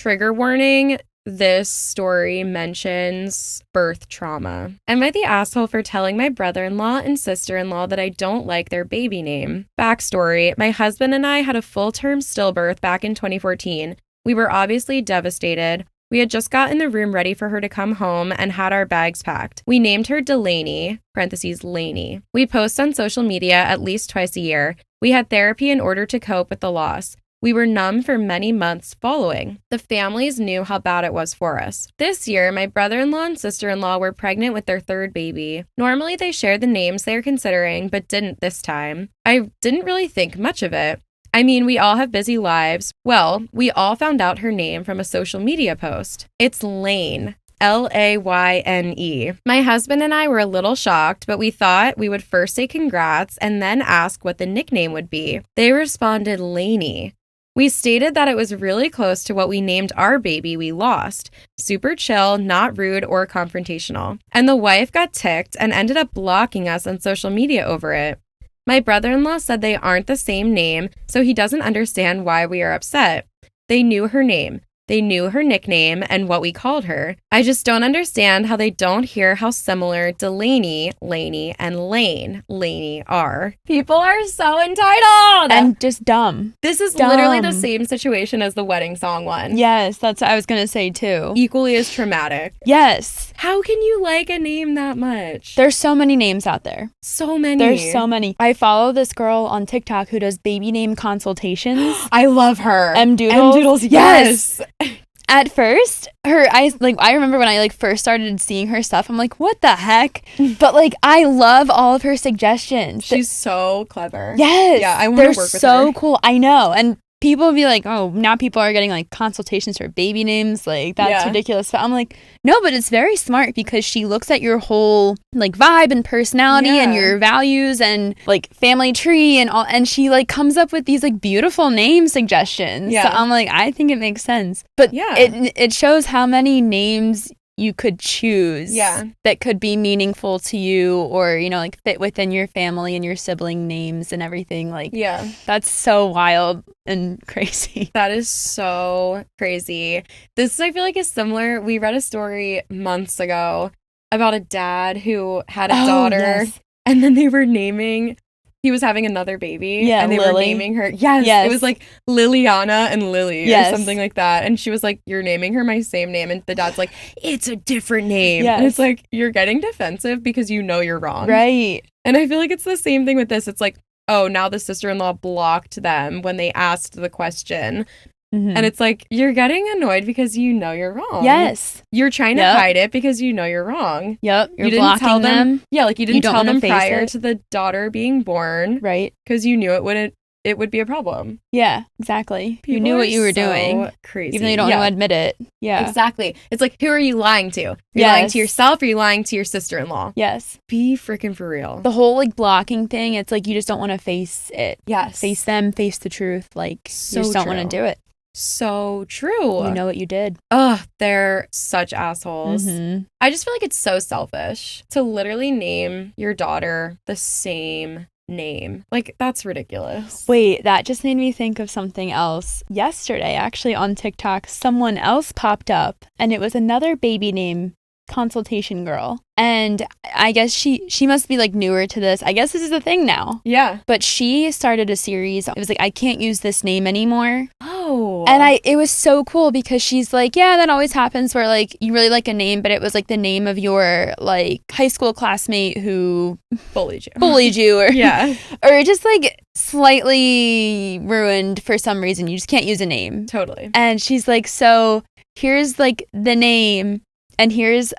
trigger warning, this story mentions birth trauma. Am I the asshole for telling my brother-in-law and sister-in-law that I don't like their baby name? Backstory, my husband and I had a full-term stillbirth back in 2014. We were obviously devastated. We had just gotten the room ready for her to come home and had our bags packed. We named her Delaney, parentheses Laney. We post on social media at least twice a year. We had therapy in order to cope with the loss. We were numb for many months following. The families knew how bad it was for us. This year, my brother-in-law and sister-in-law were pregnant with their third baby. Normally, they shared the names they were considering, but didn't this time. I didn't really think much of it. I mean, we all have busy lives. Well, we all found out her name from a social media post. It's Lane. Layne. My husband and I were a little shocked, but we thought we would first say congrats and then ask what the nickname would be. They responded Laney. We stated that it was really close to what we named our baby we lost. Super chill, not rude or confrontational. And the wife got ticked and ended up blocking us on social media over it. My brother-in-law said they aren't the same name, so he doesn't understand why we are upset. They knew her name. They knew her nickname and what we called her. I just don't understand how they don't hear how similar Delaney, Laney, and Laney are. People are so entitled! And just dumb. This is literally the same situation as the wedding song one. Yes, that's what I was going to say too. Equally as traumatic. Yes. How can you like a name that much? There's so many names out there. So many. There's so many. I follow this girl on TikTok who does baby name consultations. I love her. M Doodles. Yes. At first, I remember when I first started seeing her stuff, I'm like, what the heck? But I love all of her suggestions. She's so clever. Yes. Yeah, I want to work with her. They're so cool. I know. And people will be like, oh, now people are getting consultations for baby names. That's ridiculous. But I'm like, no, but it's very smart because she looks at your whole vibe and personality and your values and family tree and all. And she comes up with these beautiful name suggestions. Yeah. So I'm like, I think it makes sense. But it shows how many names you could choose that could be meaningful to you or, fit within your family and your sibling names and everything. That's so wild and crazy. That is so crazy. This, I feel is similar. We read a story months ago about a dad who had a daughter and then they were naming... He was having another baby, and they were naming her. Yes, it was Liliana and Lily or something like that. And she was like, "You're naming her my same name," and the dad's like, "It's a different name." And it's you're getting defensive because you know you're wrong, right? And I feel it's the same thing with this. It's oh, now the sister-in-law blocked them when they asked the question. Mm-hmm. And it's you're getting annoyed because you know you're wrong. Yes. You're trying to hide it because you know you're wrong. Yep. You're blocking them. Yeah, you didn't tell them prior to the daughter being born. Right. Because you knew it would be a problem. Yeah, exactly. People you knew what you were doing. Crazy. Even though you don't want to admit it. Yeah. Exactly. It's who are you lying to? Are you lying to yourself or are you lying to your sister-in-law? Yes. Be freaking for real. The whole blocking thing, it's you just don't want to face it. Yes. Face them, face the truth. You just don't want to do it. So true. You know what you did. Ugh, they're such assholes. Mm-hmm. I just feel it's so selfish to literally name your daughter the same name. That's ridiculous. Wait, that just made me think of something else. Yesterday, actually, on TikTok, someone else popped up, and it was another baby name consultation girl. And I guess she must be newer to this. I guess this is a thing now. Yeah. But she started a series. It was I can't use this name anymore. Oh. And it was so cool because she's yeah, that always happens where you really like a name, but it was the name of your high school classmate who bullied you or yeah. Or just slightly ruined for some reason. You just can't use a name. Totally. And she's so here's the name. And here's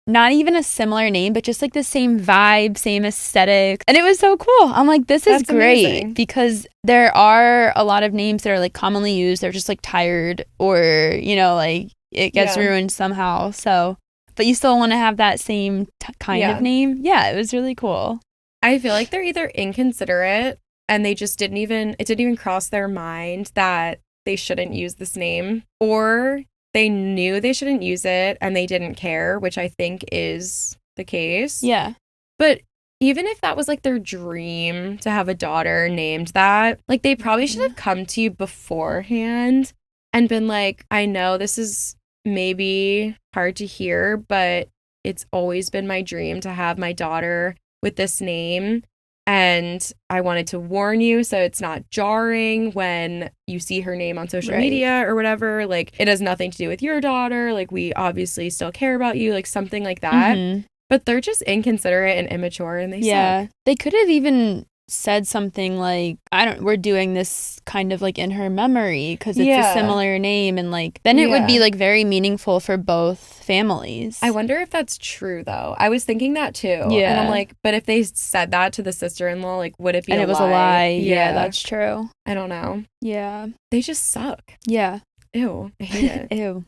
not even a similar name, but just the same vibe, same aesthetic. And it was so cool. I'm this is great. Amazing. Because there are a lot of names that are commonly used. They're just tired or, it gets ruined somehow. So, but you still want to have that same kind of name. Yeah, it was really cool. I feel they're either inconsiderate and they just it didn't even cross their mind that they shouldn't use this name, or they knew they shouldn't use it and they didn't care, which I think is the case. Yeah. But even if that was their dream to have a daughter named that, they probably should have come to you beforehand and been like, I know this is maybe hard to hear, but it's always been my dream to have my daughter with this name. And I wanted to warn you so it's not jarring when you see her name on social media or whatever. Like, it has nothing to do with your daughter. Like, we obviously still care about you, like something like that. Mm-hmm. But they're just inconsiderate and immature, and they suck. They could have even said something like, we're doing this kind of like in her memory because it's a similar name, and like then it would be like very meaningful for both families. I wonder if that's true though. I was thinking that too. And I'm like, but if they said that to the sister-in-law, like, would it be and it was a lie? Yeah, that's true. I don't know. Yeah. They just suck. Yeah. Ew. I hate it. Ew.